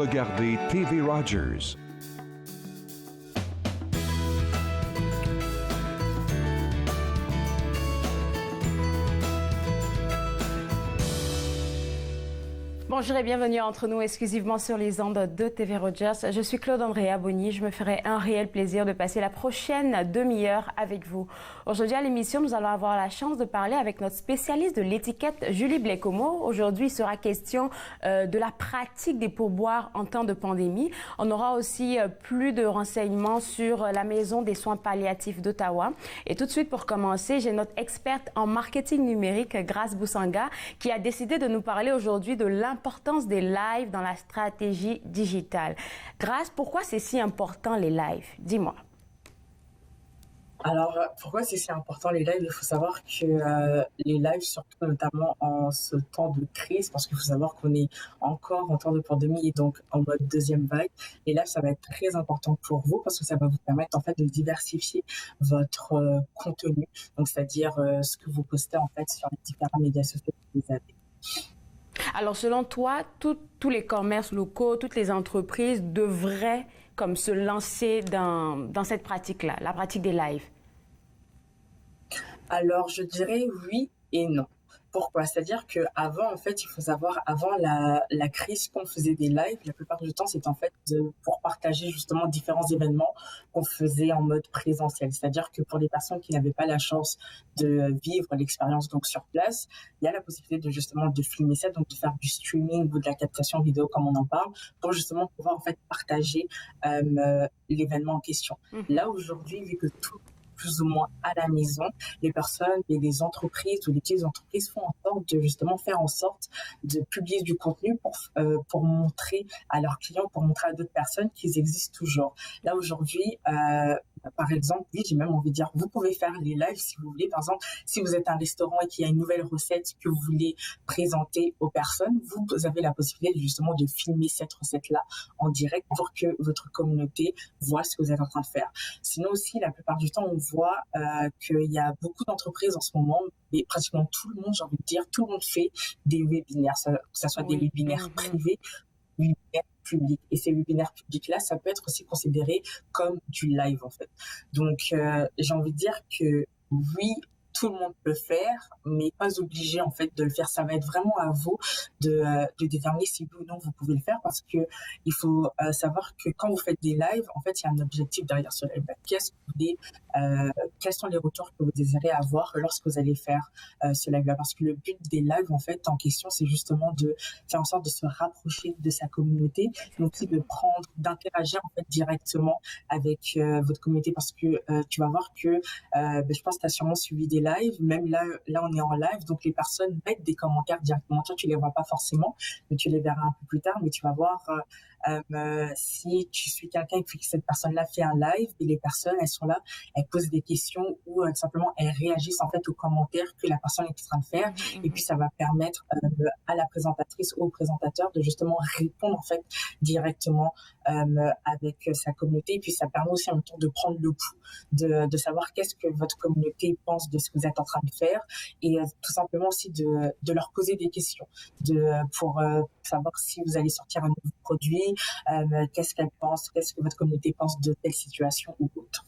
regardez TV Rogers. Bonjour et bienvenue entre nous exclusivement sur les ondes de TV Rogers. Je suis Claude Andrea Bonny. Je me ferai un réel plaisir de passer la prochaine demi-heure avec vous. Aujourd'hui à l'émission, nous allons avoir la chance de parler avec notre spécialiste de l'étiquette, Julie Blecomo. Aujourd'hui, il sera question de la pratique des pourboires en temps de pandémie. On aura aussi plus de renseignements sur la Maison des soins palliatifs d'Ottawa. Et tout de suite, pour commencer, j'ai notre experte en marketing numérique, Grace Boussanga, qui a décidé de nous parler aujourd'hui de l'importance des lives dans la stratégie digitale. Grace, pourquoi c'est si important les lives? Dis-moi. Alors, pourquoi c'est si important les lives? Il faut savoir que les lives, surtout notamment en ce temps de crise, parce qu'il faut savoir qu'on est encore en temps de pandémie et donc en mode deuxième vague, les lives, ça va être très important pour vous parce que ça va vous permettre en fait de diversifier votre contenu, donc c'est-à-dire ce que vous postez en fait sur les différents médias sociaux que vous avez. Alors, selon toi, tous les commerces locaux, toutes les entreprises devraient comme se lancer dans cette pratique-là, la pratique des lives? Alors, je dirais oui et non. Pourquoi? C'est-à-dire que avant, en fait, il faut savoir, avant la crise, qu'on faisait des lives, la plupart du temps, c'était en fait pour partager justement différents événements qu'on faisait en mode présentiel. C'est-à-dire que pour les personnes qui n'avaient pas la chance de vivre l'expérience donc sur place, il y a la possibilité de justement de filmer ça, donc de faire du streaming ou de la captation vidéo comme on en parle, pour justement pouvoir en fait partager l'événement en question. Là aujourd'hui, vu que tout plus ou moins à la maison, les personnes et les entreprises ou les petites entreprises font en sorte de justement faire en sorte de publier du contenu pour montrer à leurs clients, pour montrer à d'autres personnes qu'ils existent toujours. Là aujourd'hui, par exemple, oui, j'ai même envie de dire, vous pouvez faire les lives si vous voulez. Par exemple, si vous êtes un restaurant et qu'il y a une nouvelle recette que vous voulez présenter aux personnes, vous avez la possibilité justement de filmer cette recette-là en direct pour que votre communauté voit ce que vous êtes en train de faire. Sinon aussi, la plupart du temps, on voit qu'il y a beaucoup d'entreprises en ce moment, et pratiquement tout le monde, j'ai envie de dire, tout le monde fait des webinaires, que ce soit des webinaires privés, webinaires publics. Et ces webinaires publics-là, ça peut être aussi considéré comme du live, en fait. Donc, j'ai envie de dire que oui, tout le monde peut le faire, mais pas obligé en fait de le faire. Ça va être vraiment à vous de déterminer si oui ou non vous pouvez le faire, parce que il faut savoir que quand vous faites des lives, en fait, il y a un objectif derrière ce live. Qu'est-ce que vous voulez, quels sont les retours que vous désirez avoir lorsque vous allez faire ce live-là? Parce que le but des lives en fait en question, c'est justement de faire en sorte de se rapprocher de sa communauté, mais aussi d'interagir en fait directement avec votre communauté, parce que tu vas voir que je pense que tu as sûrement suivi des lives, même là on est en live, donc les personnes mettent des commentaires directement. Toi, tu les vois pas forcément, mais tu les verras un peu plus tard. Mais tu vas voir si tu suis quelqu'un et puis que cette personne-là fait un live, et les personnes, elles sont là, elles posent des questions ou simplement elles réagissent en fait aux commentaires que la personne est en train de faire. Et puis ça va permettre à la présentatrice ou au présentateur de justement répondre en fait directement avec sa communauté. Et puis ça permet aussi en même temps de prendre le pouls de savoir qu'est-ce que votre communauté pense de ce que vous êtes en train de faire, et tout simplement aussi de leur poser des questions pour savoir si vous allez sortir un nouveau produit, qu'est-ce qu'elle pense, qu'est-ce que votre communauté pense de telle situation ou autre.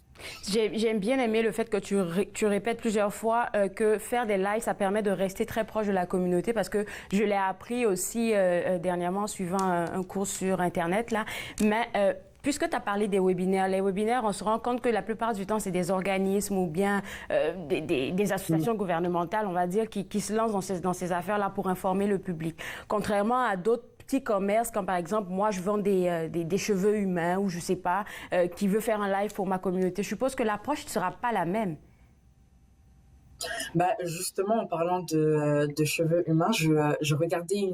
J'aime bien aimé le fait que tu répètes plusieurs fois que faire des lives, ça permet de rester très proche de la communauté, parce que je l'ai appris aussi dernièrement en suivant un cours sur Internet, là. Mais puisque tu as parlé des webinaires, les webinaires, on se rend compte que la plupart du temps, c'est des organismes ou bien des associations gouvernementales, on va dire, qui se lancent dans ces affaires-là pour informer le public. Contrairement à d'autres petits commerces, comme par exemple, moi, je vends des cheveux humains ou je sais pas, qui veut faire un live pour ma communauté. Je suppose que l'approche ne sera pas la même. Justement, en parlant de cheveux humains, je regardais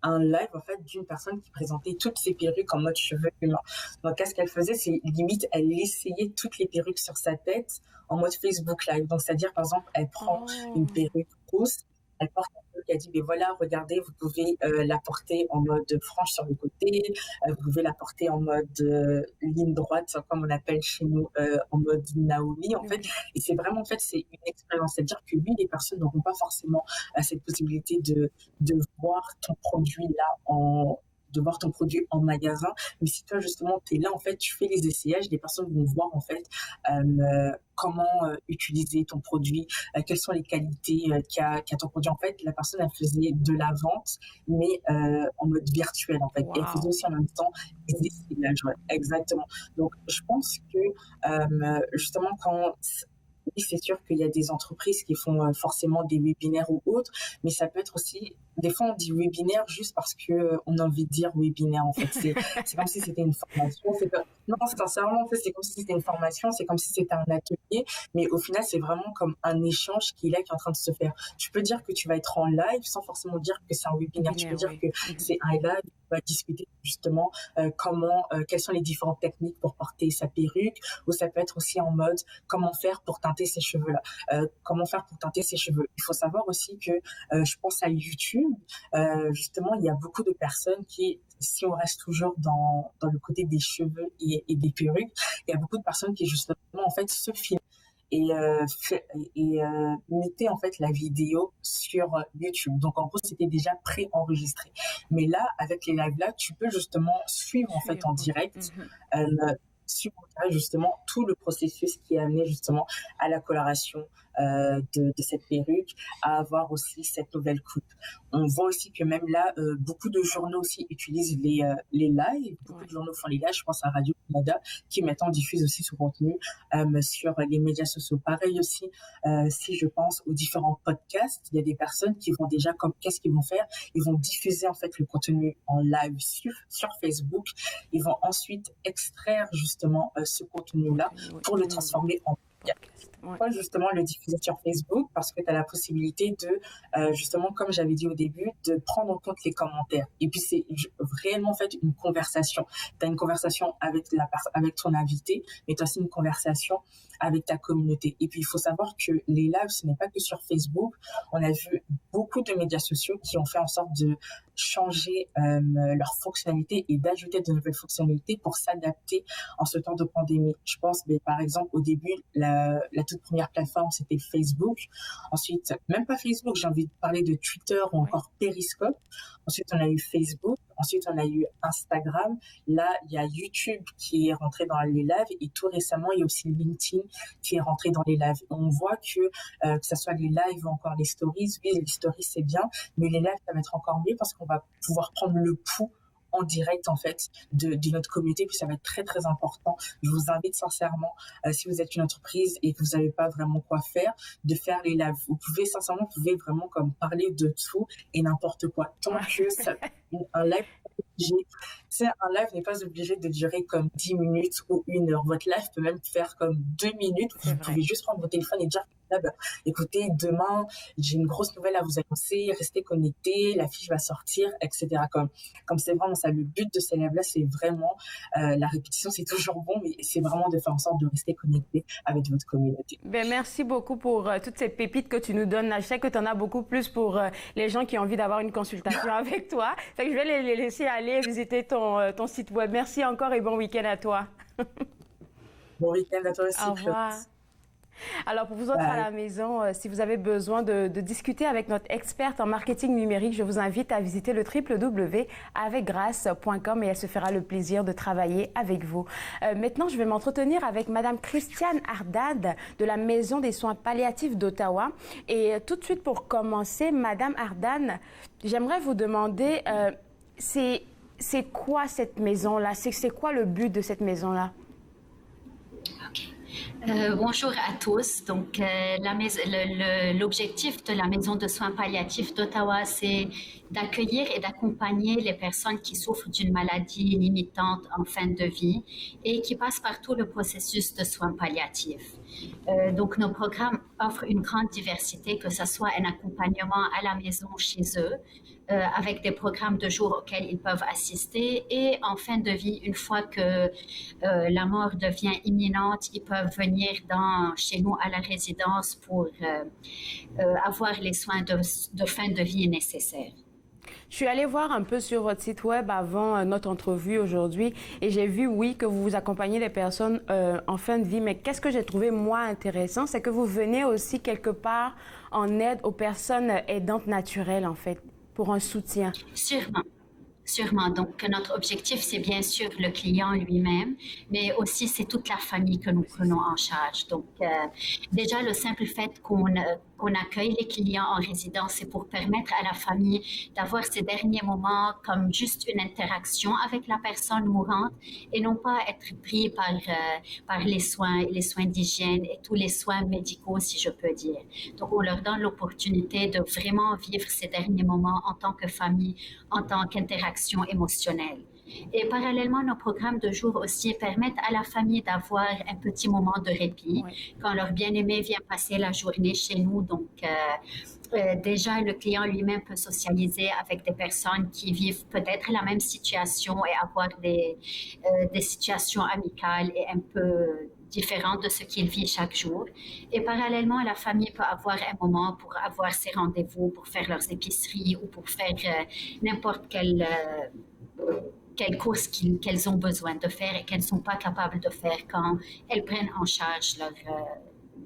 un live en fait d'une personne qui présentait toutes ses perruques en mode cheveux humains. Donc qu'est-ce qu'elle faisait, c'est limite elle essayait toutes les perruques sur sa tête en mode Facebook Live. Donc c'est-à-dire par exemple elle prend une perruque rousse, elle porte un perruque, elle dit mais voilà, regardez, vous pouvez la porter en mode frange sur le côté, vous pouvez la porter en mode ligne droite, comme on appelle chez nous, en mode Naomi en fait. Et c'est vraiment en fait c'est une expérience, c'est-à-dire que oui, les personnes n'auront pas forcément cette possibilité de voir ton produit là de voir ton produit en magasin, mais si toi justement tu es là, en fait, tu fais les essayages, les personnes vont voir en fait comment utiliser ton produit, quelles sont les qualités qu'a ton produit. En fait, la personne, elle faisait de la vente, mais en mode virtuel, en fait. Et elle faisait Wow. aussi en même temps des essayages, ouais, exactement. Donc, je pense que justement, oui, c'est sûr qu'il y a des entreprises qui font forcément des webinaires ou autres, mais ça peut être aussi, des fois on dit webinaire juste parce que on a envie de dire webinaire en fait. C'est comme si c'était une formation. Non, sincèrement, en fait, c'est comme si c'était une formation, c'est comme si c'était un atelier, mais au final, c'est vraiment comme un échange qui est là, qui est en train de se faire. Tu peux dire que tu vas être en live sans forcément dire que c'est un webinaire. Tu peux Webinaire, dire oui. que c'est un live, tu vas discuter justement quelles sont les différentes techniques pour porter sa perruque, ou ça peut être aussi en mode comment faire pour teinter ses cheveux-là. Comment faire pour teinter ses cheveux. Il faut savoir aussi que je pense à YouTube, justement, il y a beaucoup de personnes qui, si on reste toujours dans le côté des cheveux et des perruques, il y a beaucoup de personnes qui justement en fait se filment et, mettaient en fait la vidéo sur YouTube. Donc en gros, c'était déjà pré-enregistré. Mais là, avec les lives là, tu peux justement suivre en fait en Suivre. direct euh, suivre justement tout le processus qui a amené justement à la coloration de cette perruque, à avoir aussi cette nouvelle coupe. On voit aussi que même là, beaucoup de journaux aussi utilisent les lives, beaucoup de journaux font les lives, je pense à Radio-Canada, qui maintenant diffuse aussi ce contenu sur les médias sociaux. Pareil aussi, si je pense aux différents podcasts, il y a des personnes qui vont déjà, comme qu'est-ce qu'ils vont faire? Ils vont diffuser en fait le contenu en live sur Facebook. Ils vont ensuite extraire justement ce contenu-là pour le transformer en podcast. Pourquoi justement le diffuser sur Facebook? Parce que tu as la possibilité de, justement, comme j'avais dit au début, de prendre en compte les commentaires. Et puis, c'est réellement en fait une conversation. Tu as une conversation avec ton invité, mais tu as aussi une conversation avec ta communauté. Et puis, il faut savoir que les lives, ce n'est pas que sur Facebook. On a vu beaucoup de médias sociaux qui ont fait en sorte de changer leurs fonctionnalités et d'ajouter de nouvelles fonctionnalités pour s'adapter en ce temps de pandémie. Je pense, par exemple, au début, la toute première plateforme, c'était Facebook. Ensuite, même pas Facebook, j'ai envie de parler de Twitter ou encore Periscope. Ensuite, on a eu Facebook. Ensuite, on a eu Instagram. Là, il y a YouTube qui est rentré dans les lives. Et tout récemment, il y a aussi LinkedIn qui est rentré dans les lives. On voit que ce soit les lives ou encore les stories, oui, les stories, c'est bien, mais les lives, ça va être encore mieux parce qu'on va pouvoir prendre le pouls en direct en fait de notre communauté, puis ça va être très très important. Je vous invite sincèrement, si vous êtes une entreprise et que vous n'avez pas vraiment quoi faire, de faire les lives. Vous pouvez vraiment comme parler de tout et n'importe quoi, tant que un live un live n'est pas obligé de durer comme 10 minutes ou 1 heure. Votre live peut même faire comme 2 minutes. Vous pouvez juste prendre votre téléphone et dire écoutez, demain, j'ai une grosse nouvelle à vous annoncer, restez connectés, la fiche va sortir, etc. Comme c'est vraiment ça. Le but de ces lives-là, c'est vraiment, la répétition, c'est toujours bon, mais c'est vraiment de faire en sorte de rester connecté avec votre communauté. Merci beaucoup pour toutes ces pépites que tu nous donnes. Je sais que tu en as beaucoup plus pour les gens qui ont envie d'avoir une consultation avec toi. Fait que je vais les laisser aller visiter ton site web. Merci encore et bon week-end à toi. Bon week-end à toi aussi. Au revoir. Alors, pour vous autres à la maison, si vous avez besoin de discuter avec notre experte en marketing numérique, je vous invite à visiter le www.avecgrâce.com et elle se fera le plaisir de travailler avec vous. Maintenant, je vais m'entretenir avec Madame Christiane Ardad de la Maison des soins palliatifs d'Ottawa. Et tout de suite, pour commencer, Madame Ardad, j'aimerais vous demander, c'est quoi cette maison-là? C'est quoi le but de cette maison-là? Bonjour à tous. Donc, l'objectif de la Maison de soins palliatifs d'Ottawa, c'est d'accueillir et d'accompagner les personnes qui souffrent d'une maladie limitante en fin de vie et qui passent par tout le processus de soins palliatifs. Donc, nos programmes offrent une grande diversité, que ce soit un accompagnement à la maison chez eux, avec des programmes de jour auxquels ils peuvent assister, et en fin de vie, une fois que la mort devient imminente, ils peuvent venir chez nous à la résidence pour avoir les soins de fin de vie nécessaires. Je suis allée voir un peu sur votre site web avant notre entrevue aujourd'hui et j'ai vu, oui, que vous accompagnez les personnes en fin de vie, mais qu'est-ce que j'ai trouvé, moi, intéressant, c'est que vous venez aussi quelque part en aide aux personnes aidantes naturelles, en fait, pour un soutien. Sûrement. Sûrement. Donc, notre objectif, c'est bien sûr le client lui-même, mais aussi c'est toute la famille que nous prenons en charge. Donc, déjà, le simple fait qu'on accueille les clients en résidence, c'est pour permettre à la famille d'avoir ces derniers moments comme juste une interaction avec la personne mourante et non pas être pris par les soins d'hygiène et tous les soins médicaux, si je peux dire. Donc, on leur donne l'opportunité de vraiment vivre ces derniers moments en tant que famille, en tant qu'interaction émotionnelle. Et parallèlement, nos programmes de jour aussi permettent à la famille d'avoir un petit moment de répit Oui. quand leur bien-aimé vient passer la journée chez nous. Donc, déjà, le client lui-même peut socialiser avec des personnes qui vivent peut-être la même situation et avoir des situations amicales et un peu différentes de ce qu'il vit chaque jour. Et parallèlement, la famille peut avoir un moment pour avoir ses rendez-vous, pour faire leurs épiceries ou pour faire n'importe quelle course qu'elles ont besoin de faire et qu'elles ne sont pas capables de faire quand elles prennent en charge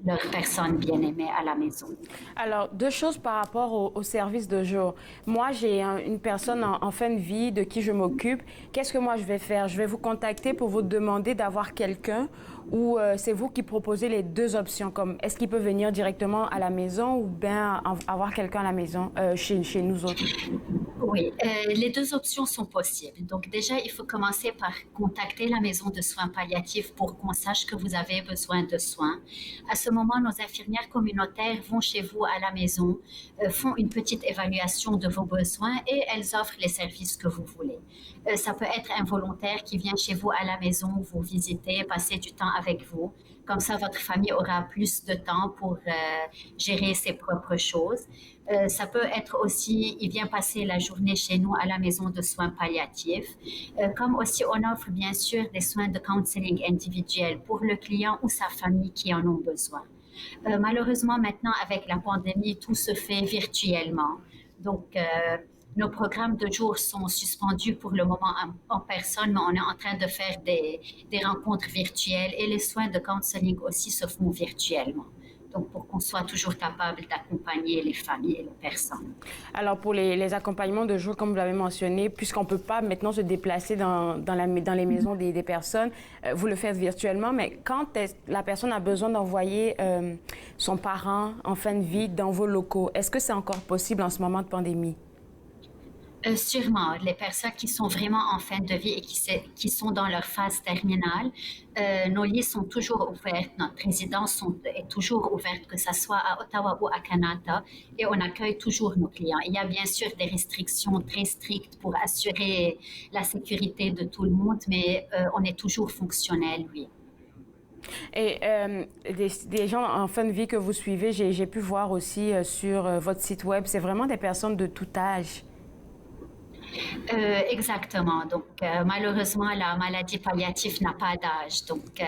leur personne bien-aimée à la maison. Alors, deux choses par rapport au service de jour. Moi, j'ai une personne en fin de vie de qui je m'occupe. Qu'est-ce que moi je vais faire? Je vais vous contacter pour vous demander d'avoir quelqu'un ou c'est vous qui proposez les deux options, comme est-ce qu'il peut venir directement à la maison ou bien avoir quelqu'un à la maison, chez nous autres? Oui, les deux options sont possibles. Donc déjà, il faut commencer par contacter la maison de soins palliatifs pour qu'on sache que vous avez besoin de soins. À ce moment, nos infirmières communautaires vont chez vous à la maison, font une petite évaluation de vos besoins et elles offrent les services que vous voulez. Ça peut être un volontaire qui vient chez vous à la maison, vous visiter, passer du temps avec vous. Comme ça, votre famille aura plus de temps pour gérer ses propres choses. Ça peut être aussi, il vient passer la journée chez nous à la maison de soins palliatifs. Comme aussi, on offre bien sûr des soins de counseling individuel pour le client ou sa famille qui en ont besoin. Malheureusement, maintenant, avec la pandémie, tout se fait virtuellement. Donc, nos programmes de jour sont suspendus pour le moment en personne, mais on est en train de faire des rencontres virtuelles et les soins de counseling aussi se font virtuellement. Donc, pour qu'on soit toujours capable d'accompagner les familles et les personnes. Alors, pour les accompagnements de jour, comme vous l'avez mentionné, puisqu'on ne peut pas maintenant se déplacer dans les maisons des personnes, vous le faites virtuellement, mais quand la personne a besoin d'envoyer son parent en fin de vie dans vos locaux, est-ce que c'est encore possible en ce moment de pandémie? Sûrement, les personnes qui sont vraiment en fin de vie et qui sont dans leur phase terminale, nos lits sont toujours ouverts, notre résidence est toujours ouverte, que ce soit à Ottawa ou à Kanata, et on accueille toujours nos clients. Il y a bien sûr des restrictions très strictes pour assurer la sécurité de tout le monde, mais on est toujours fonctionnel, oui. Et des gens en fin de vie que vous suivez, j'ai pu voir aussi sur votre site web, c'est vraiment des personnes de tout âge. Exactement. Donc, malheureusement, la maladie palliative n'a pas d'âge. Donc,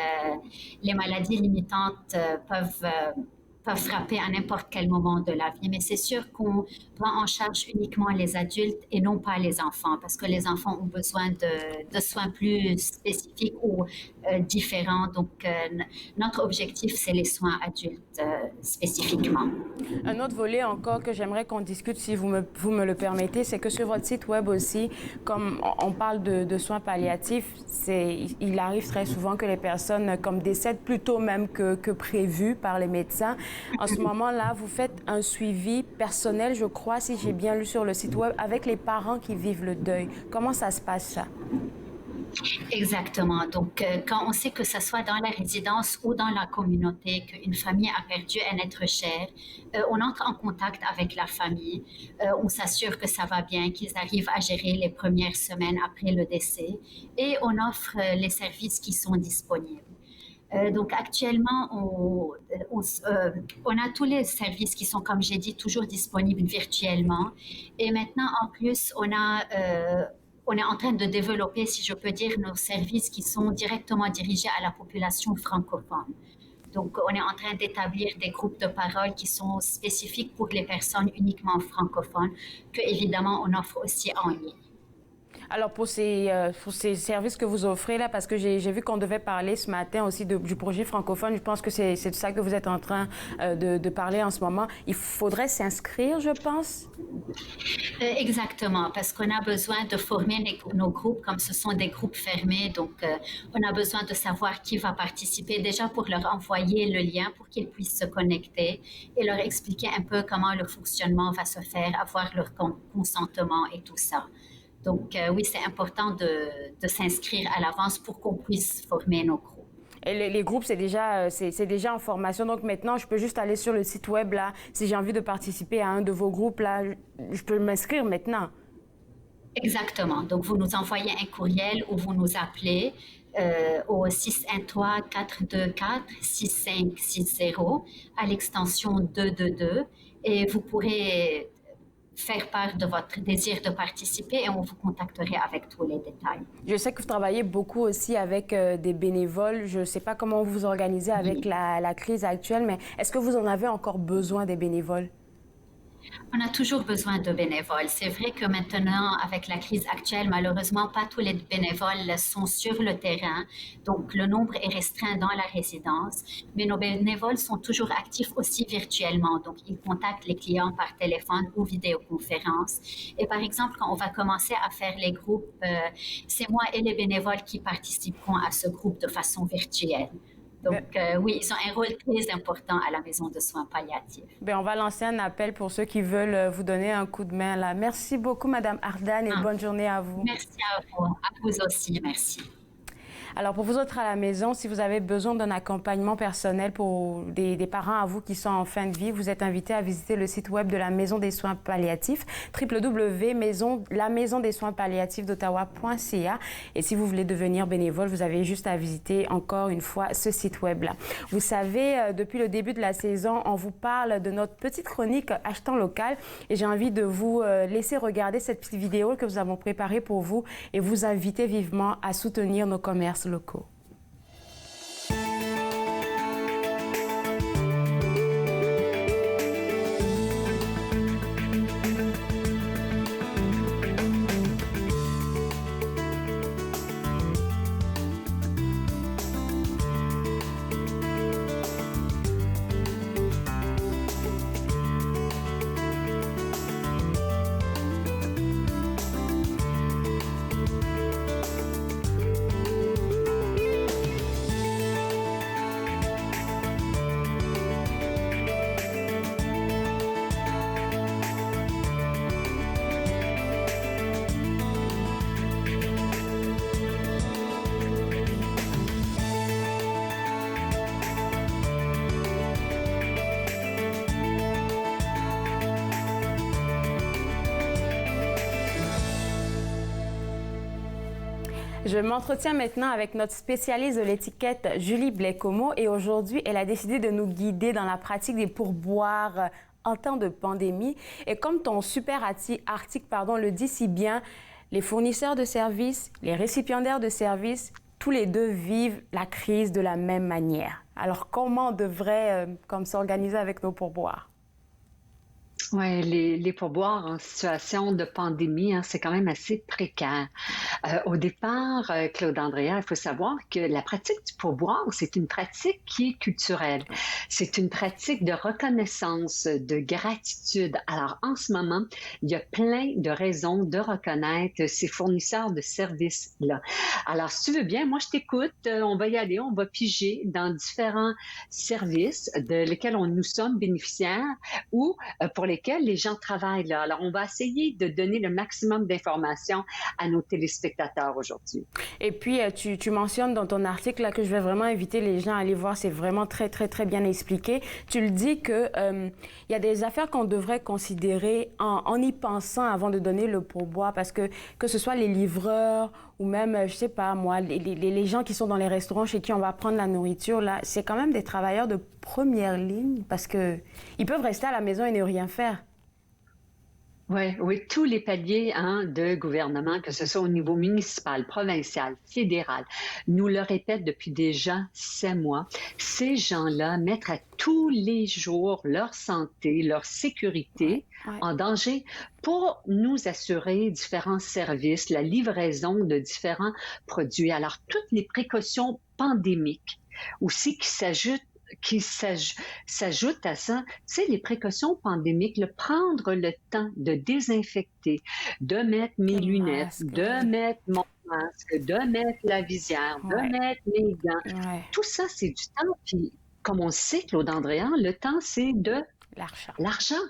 les maladies limitantes peuvent frapper à n'importe quel moment de la vie. Mais c'est sûr qu'on prend en charge uniquement les adultes et non pas les enfants, parce que les enfants ont besoin de soins plus spécifiques ou différents. Donc, notre objectif, c'est les soins adultes spécifiquement. Un autre volet encore que j'aimerais qu'on discute, si vous me le permettez, c'est que sur votre site web aussi, comme on parle de soins palliatifs, il arrive très souvent que les personnes comme décèdent plus tôt même que prévu par les médecins. En ce moment-là, vous faites un suivi personnel, je crois, si j'ai bien lu sur le site web, avec les parents qui vivent le deuil. Comment ça se passe, ça? Exactement. Donc, quand on sait que ce soit dans la résidence ou dans la communauté, qu'une famille a perdu un être cher, on entre en contact avec la famille, on s'assure que ça va bien, qu'ils arrivent à gérer les premières semaines après le décès et on offre les services qui sont disponibles. Donc actuellement, on a tous les services qui sont, comme j'ai dit, toujours disponibles virtuellement. Et maintenant, en plus, on est en train de développer, si je peux dire, nos services qui sont directement dirigés à la population francophone. Donc, on est en train d'établir des groupes de parole qui sont spécifiques pour les personnes uniquement francophones, que évidemment on offre aussi en ligne. Alors pour ces services que vous offrez là, parce que j'ai vu qu'on devait parler ce matin aussi du projet francophone, je pense que c'est de ça que vous êtes en train de parler en ce moment. Il faudrait s'inscrire, je pense. Exactement, parce qu'on a besoin de former nos groupes, comme ce sont des groupes fermés, donc on a besoin de savoir qui va participer, déjà pour leur envoyer le lien pour qu'ils puissent se connecter et leur expliquer un peu comment le fonctionnement va se faire, avoir leur consentement et tout ça. Donc oui, c'est important de s'inscrire à l'avance pour qu'on puisse former nos groupes. Et les groupes, c'est déjà en formation. Donc maintenant, je peux juste aller sur le site web là. Si j'ai envie de participer à un de vos groupes là, je peux m'inscrire maintenant. Exactement. Donc vous nous envoyez un courriel ou vous nous appelez au 613-424-6560 à l'extension 222 et vous pourrez faire part de votre désir de participer et on vous contacterait avec tous les détails. Je sais que vous travaillez beaucoup aussi avec des bénévoles. Je ne sais pas comment vous vous organisez avec la crise actuelle, mais est-ce que vous en avez encore besoin des bénévoles? On a toujours besoin de bénévoles. C'est vrai que maintenant, avec la crise actuelle, malheureusement, pas tous les bénévoles sont sur le terrain. Donc, le nombre est restreint dans la résidence. Mais nos bénévoles sont toujours actifs aussi virtuellement. Donc, ils contactent les clients par téléphone ou vidéoconférence. Et par exemple, quand on va commencer à faire les groupes, c'est moi et les bénévoles qui participeront à ce groupe de façon virtuelle. Donc, oui, ils ont un rôle très important à la maison de soins palliatifs. Bien, on va lancer un appel pour ceux qui veulent vous donner un coup de main là. Merci beaucoup, Madame Ardane, et bonne journée à vous. Merci à vous aussi, merci. Alors, pour vous autres à la maison, si vous avez besoin d'un accompagnement personnel pour des parents à vous qui sont en fin de vie, vous êtes invités à visiter le site web de la Maison des soins palliatifs, www.lamaisondessoinspalliatifs-d'Ottawa.ca. Et si vous voulez devenir bénévole, vous avez juste à visiter encore une fois ce site web-là. Vous savez, depuis le début de la saison, on vous parle de notre petite chronique Achetant local. Et j'ai envie de vous laisser regarder cette petite vidéo que nous avons préparée pour vous et vous inviter vivement à soutenir nos commerces locaux. Je m'entretiens maintenant avec notre spécialiste de l'étiquette, Julie Blais-Comeau, et aujourd'hui, elle a décidé de nous guider dans la pratique des pourboires en temps de pandémie. Et comme ton super article le dit si bien, les fournisseurs de services, les récipiendaires de services, tous les deux vivent la crise de la même manière. Alors, comment on devrait s'organiser avec nos pourboires? Oui, les pourboires en situation de pandémie, c'est quand même assez précaire. Au départ, Claude Andrea, il faut savoir que la pratique du pourboire, c'est une pratique qui est culturelle. C'est une pratique de reconnaissance, de gratitude. Alors, en ce moment, il y a plein de raisons de reconnaître ces fournisseurs de services-là. Alors, si tu veux bien, moi, je t'écoute. On va y aller, on va piger dans différents services de lesquels nous sommes bénéficiaires ou pour lesquels les gens travaillent là. Alors, on va essayer de donner le maximum d'informations à nos téléspectateurs aujourd'hui. Et puis, tu mentionnes dans ton article là, que je vais vraiment inviter les gens à aller voir. C'est vraiment très, très, très bien expliqué. Tu le dis qu'il y a des affaires qu'on devrait considérer en y pensant avant de donner le pourboire parce que ce soit les livreurs ou même, je sais pas moi, les gens qui sont dans les restaurants chez qui on va prendre la nourriture, là, c'est quand même des travailleurs de première ligne parce qu'ils peuvent rester à la maison et ne rien faire. Ouais, oui, tous les paliers hein, de gouvernement, que ce soit au niveau municipal, provincial, fédéral, nous le répètent depuis déjà 7 mois. Ces gens-là mettent à tous les jours leur santé, leur Ouais, sécurité ouais, en danger pour nous assurer différents services, la livraison de différents produits. Alors, toutes les précautions pandémiques aussi qui s'ajoutent à ça, tu sais, les précautions pandémiques, le prendre le temps de désinfecter, de mettre mes le lunettes, masque, de oui. mettre mon masque, de mettre la visière, Ouais, de mettre mes gants, ouais, tout ça, c'est du temps. Puis, comme on le sait, Claude Andréan, le temps, c'est de l'argent. l'argent.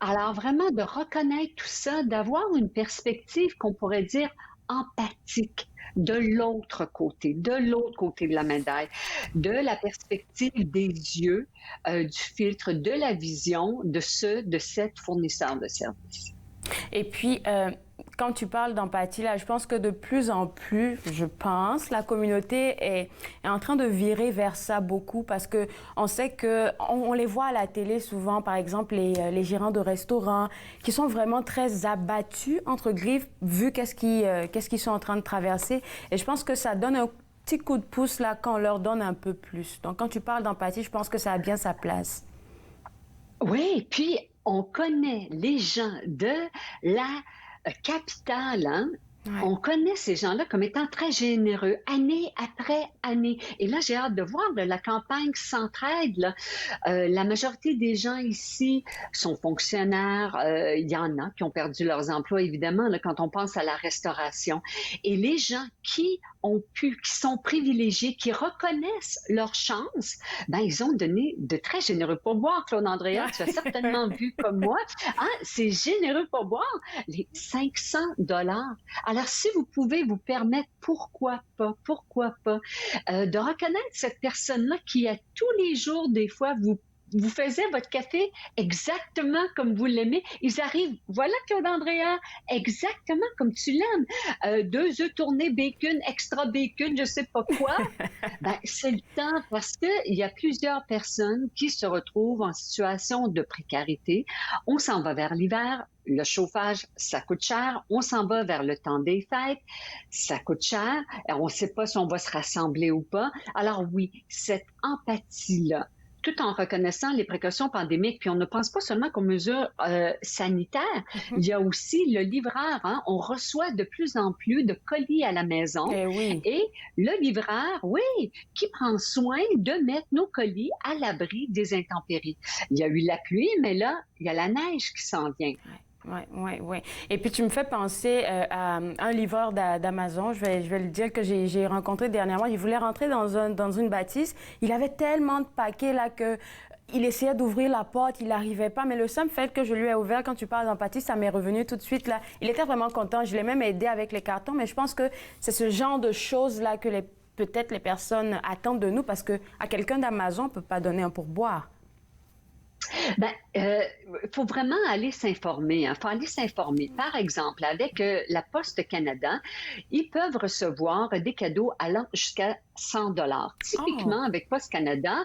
Alors, vraiment, de reconnaître tout ça, d'avoir une perspective qu'on pourrait dire empathique de l'autre côté de la médaille, de la perspective des yeux, du filtre, de la vision de cette fournisseur de services. Et puis, quand tu parles d'empathie, là, je pense que de plus en plus, la communauté est en train de virer vers ça beaucoup parce que on sait que on les voit à la télé souvent, par exemple, les gérants de restaurants qui sont vraiment très abattus, entre griffes, vu qu'est-ce qu'ils sont en train de traverser. Et je pense que ça donne un petit coup de pouce là quand on leur donne un peu plus. Donc, quand tu parles d'empathie, je pense que ça a bien sa place. Oui, puis on connaît les gens de la capitale, hein? Ouais. On connaît ces gens-là comme étant très généreux, année après année. Et là, j'ai hâte de voir là, la campagne Centraide. Là. La majorité des gens ici sont fonctionnaires. Il y en a qui ont perdu leurs emplois, évidemment, là, quand on pense à la restauration. Et les gens qui sont privilégiés, qui reconnaissent leur chance, ben, ils ont donné de très généreux pourboires. Claude Andréa, tu as certainement vu comme moi. Hein, c'est généreux pourboires, les 500 $. Alors, si vous pouvez vous permettre, pourquoi pas, de reconnaître cette personne-là qui, à tous les jours, des fois, vous faisait votre café exactement comme vous l'aimez. Ils arrivent, voilà Claude Andréa, exactement comme tu l'aimes. 2 œufs tournés bacon, extra bacon, je sais pas quoi. Ben, c'est le temps parce qu'il y a plusieurs personnes qui se retrouvent en situation de précarité. On s'en va vers l'hiver, le chauffage, ça coûte cher. On s'en va vers le temps des fêtes, ça coûte cher. On ne sait pas si on va se rassembler ou pas. Alors oui, cette empathie-là, tout en reconnaissant les précautions pandémiques, puis on ne pense pas seulement qu'aux mesures sanitaires, il y a aussi le livreur. Hein? On reçoit de plus en plus de colis à la maison Eh oui. et le livreur, oui, qui prend soin de mettre nos colis à l'abri des intempéries. Il y a eu la pluie, mais là, il y a la neige qui s'en vient. Oui, oui, oui. Et puis, tu me fais penser à un livreur d'Amazon, je vais le dire, que j'ai rencontré dernièrement. Il voulait rentrer dans une bâtisse. Il avait tellement de paquets là que il essayait d'ouvrir la porte, il n'arrivait pas. Mais le simple fait que je lui ai ouvert, quand tu parles d'empathie, ça m'est revenu tout de suite là. Il était vraiment content. Je l'ai même aidé avec les cartons. Mais je pense que c'est ce genre de choses-là que peut-être les personnes attendent de nous parce que à quelqu'un d'Amazon, on ne peut pas donner un pourboire. Ben, faut vraiment aller s'informer. Hein. Faut aller s'informer. Par exemple, avec la Poste Canada, ils peuvent recevoir des cadeaux allant jusqu'à 100 $. Oh, Typiquement, avec Poste Canada,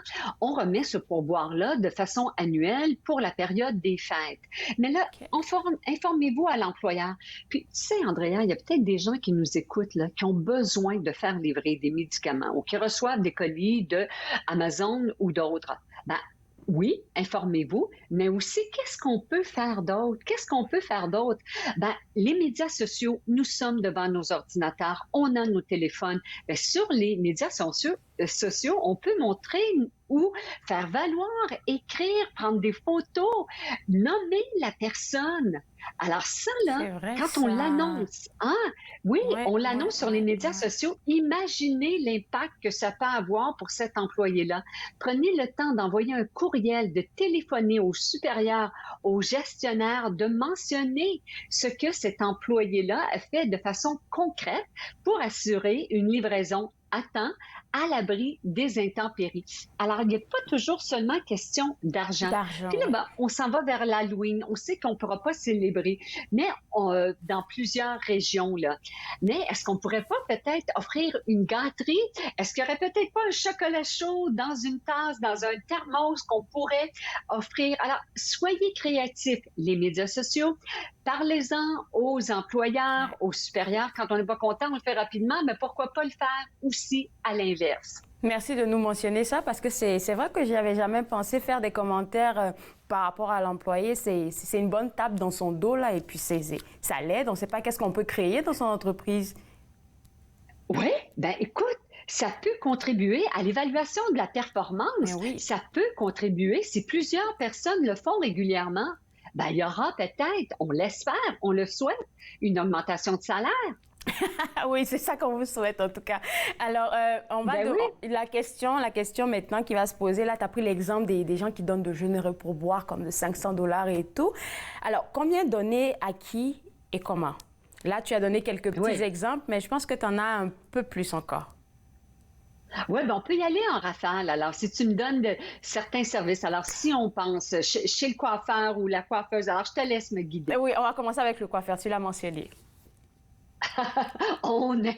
on remet ce pourboire-là de façon annuelle pour la période des fêtes. Mais là, OK. informez-vous à l'employeur. Puis, tu sais, Andrea, il y a peut-être des gens qui nous écoutent, là, qui ont besoin de faire livrer des médicaments ou qui reçoivent des colis de Amazon ou d'autres. Ben, oui, informez-vous, mais aussi, qu'est-ce qu'on peut faire d'autre? Qu'est-ce qu'on peut faire d'autre? Ben, les médias sociaux, nous sommes devant nos ordinateurs, on a nos téléphones. Ben, sur les médias sociaux, on peut montrer ou faire valoir, écrire, prendre des photos, nommer la personne. Alors ça, là, C'est vrai quand on ça. l'annonce, hein, oui, Ouais, on ouais, l'annonce sur les ouais, médias ouais. sociaux, imaginez l'impact que ça peut avoir pour cet employé-là. Prenez le temps d'envoyer un courriel, de téléphoner au supérieur, au gestionnaire, de mentionner ce que cet employé-là a fait de façon concrète pour assurer une livraison à temps, à l'abri des intempéries. Alors, il n'est pas toujours seulement question d'argent. Puis là, ben, on s'en va vers l'Halloween. On sait qu'on ne pourra pas célébrer, mais dans plusieurs régions, là. Mais est-ce qu'on ne pourrait pas peut-être offrir une gâterie? Est-ce qu'il n'y aurait peut-être pas un chocolat chaud dans une tasse, dans un thermos qu'on pourrait offrir? Alors, soyez créatifs. Les médias sociaux, parlez-en aux employeurs, aux supérieurs. Quand on n'est pas content, on le fait rapidement, mais pourquoi pas le faire aussi à l'inverse? Merci de nous mentionner ça parce que c'est vrai que j'y avais jamais pensé faire des commentaires par rapport à l'employé. C'est une bonne tape dans son dos là et puis ça l'aide. On ne sait pas qu'est-ce qu'on peut créer dans son entreprise. Oui, ben écoute, ça peut contribuer à l'évaluation de la performance. Oui. Ça peut contribuer, si plusieurs personnes le font régulièrement, ben il y aura peut-être, on l'espère, on le souhaite, une augmentation de salaire. Oui, c'est ça qu'on vous souhaite en tout cas. Alors, on va la question maintenant qui va se poser. Là, tu as pris l'exemple des gens qui donnent de généreux pourboires comme de $500 et tout. Alors, combien donner à qui et comment? Là, tu as donné quelques petits exemples, mais je pense que tu en as un peu plus encore. Oui, ben on peut y aller en rafale. Alors, si tu me donnes certains services, alors si on pense chez le coiffeur ou la coiffeuse, alors je te laisse me guider. Oui, on va commencer avec le coiffeur, tu l'as mentionné. On aime.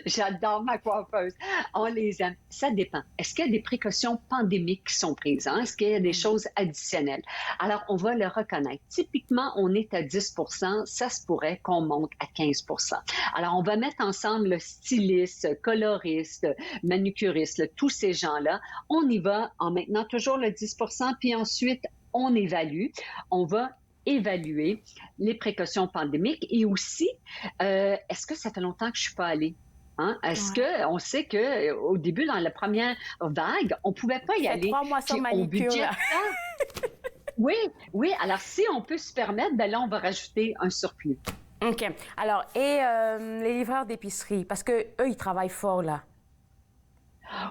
J'adore ma coiffeuse. On les aime. Ça dépend. Est-ce qu'il y a des précautions pandémiques qui sont prises? Hein? Est-ce qu'il y a des choses additionnelles? Alors, on va le reconnaître. Typiquement, on est à 10 %. Ça se pourrait qu'on monte à 15 %. Alors, on va mettre ensemble le styliste, coloriste, manucuriste, tous ces gens-là. On y va en maintenant toujours le 10 %, puis ensuite, on évalue. On va évaluer les précautions pandémiques et aussi, est-ce que ça fait longtemps que je ne suis pas allée? Hein? Est-ce qu'on sait qu'au début, dans la première vague, on ne pouvait pas y aller? 3 mois sans manicure. Oui. Alors, si on peut se permettre, ben là, on va rajouter un surplus. OK. Alors, et les livreurs d'épicerie, parce qu'eux, ils travaillent fort, là.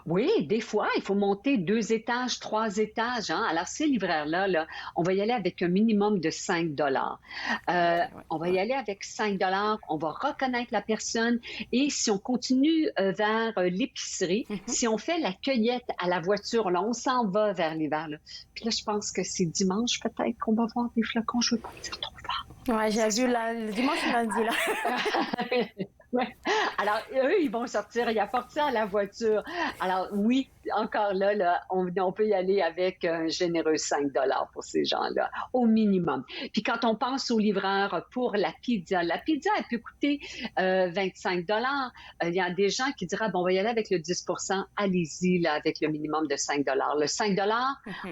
Oui, des fois, il faut monter 2 étages, 3 étages. Hein? Alors, ces livreurs-là, là, on va y aller avec un minimum de 5 $. On va y aller avec 5 $. On va reconnaître la personne. Et si on continue vers l'épicerie, si on fait la cueillette à la voiture, là, on s'en va vers l'hiver. Là. Puis là, je pense que c'est dimanche, peut-être, qu'on va voir des flocons. Je ne veux pas dire trop fort. Oui, j'ai vu là, le dimanche et lundi, là. Ouais. Alors, eux, ils vont sortir, ils apportent ça à la voiture. Alors, oui, encore là, on peut y aller avec un généreux 5 $ pour ces gens-là, au minimum. Puis quand on pense aux livreurs pour la pizza, elle peut coûter 25 $. Il y a des gens qui diraient, bon, on va y aller avec le 10 %, allez-y, là, avec le minimum de 5 $. Le 5 $,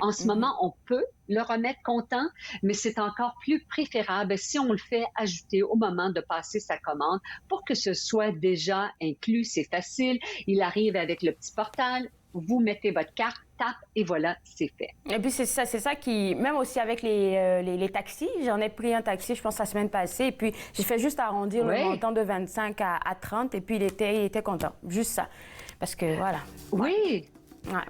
en ce moment, on peut le remettre comptant, mais c'est encore plus préférable si on le fait ajouter au moment de passer sa commande pour que ce soit déjà inclus. C'est facile. Il arrive avec le petit portal. Vous mettez votre carte, tape, et voilà, c'est fait. Et puis, c'est ça qui... Même aussi avec les taxis, j'en ai pris un taxi, je pense, la semaine passée, et puis j'ai fait juste arrondir le montant de 25 à 30, et puis il était content. Juste ça. Parce que, voilà. Oui.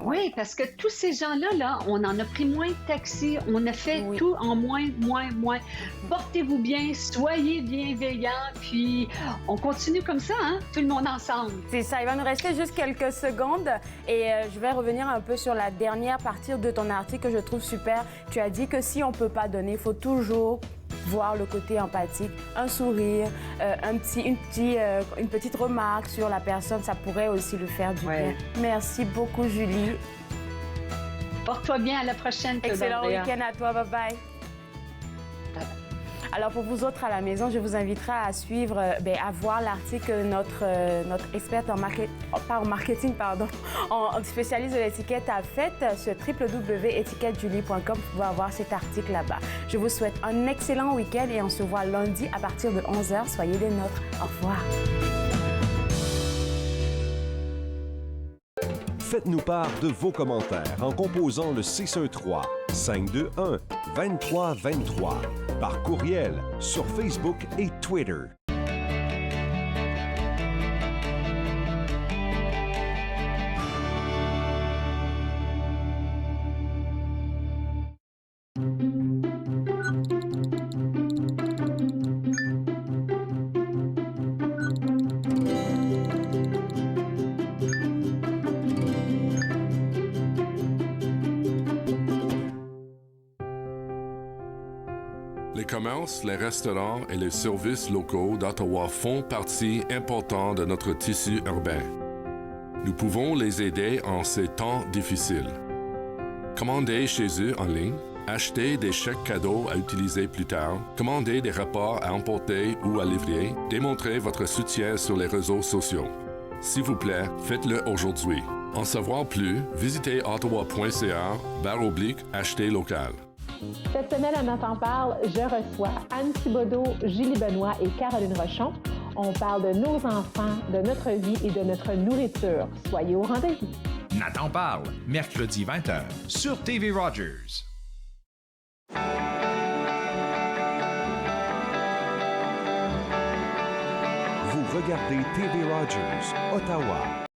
Oui, parce que tous ces gens-là, là, on en a pris moins de taxis, on a fait tout en moins. Portez-vous bien, soyez bienveillants, puis on continue comme ça, hein, tout le monde ensemble. C'est ça, il va nous rester juste quelques secondes et je vais revenir un peu sur la dernière partie de ton article que je trouve super. Tu as dit que si on ne peut pas donner, il faut toujours voir le côté empathique, un sourire, une petite remarque sur la personne, ça pourrait aussi lui faire du bien. Merci beaucoup, Julie. Porte-toi bien, à la prochaine. Excellent week-end à toi, bye-bye. Alors, pour vous autres à la maison, je vous inviterai à suivre, à voir l'article que notre experte en marketing, en spécialiste de l'étiquette a fait sur www.etiquettejulie.com. Vous pouvez avoir cet article là-bas. Je vous souhaite un excellent week-end et on se voit lundi à partir de 11h. Soyez des nôtres. Au revoir. Faites-nous part de vos commentaires en composant le 613-521-2323 par courriel sur Facebook et Twitter. Les commerces, les restaurants et les services locaux d'Ottawa font partie importante de notre tissu urbain. Nous pouvons les aider en ces temps difficiles. Commandez chez eux en ligne, achetez des chèques cadeaux à utiliser plus tard, commandez des repas à emporter ou à livrer, démontrez votre soutien sur les réseaux sociaux. S'il vous plaît, faites-le aujourd'hui. En savoir plus, visitez ottawa.ca/acheter local. Cette semaine, à Notre en parle, je reçois Anne Thibodeau, Julie Benoît et Caroline Rochon. On parle de nos enfants, de notre vie et de notre nourriture. Soyez au rendez-vous. Nathan parle, mercredi 20h, sur TV Rogers. Vous regardez TV Rogers, Ottawa.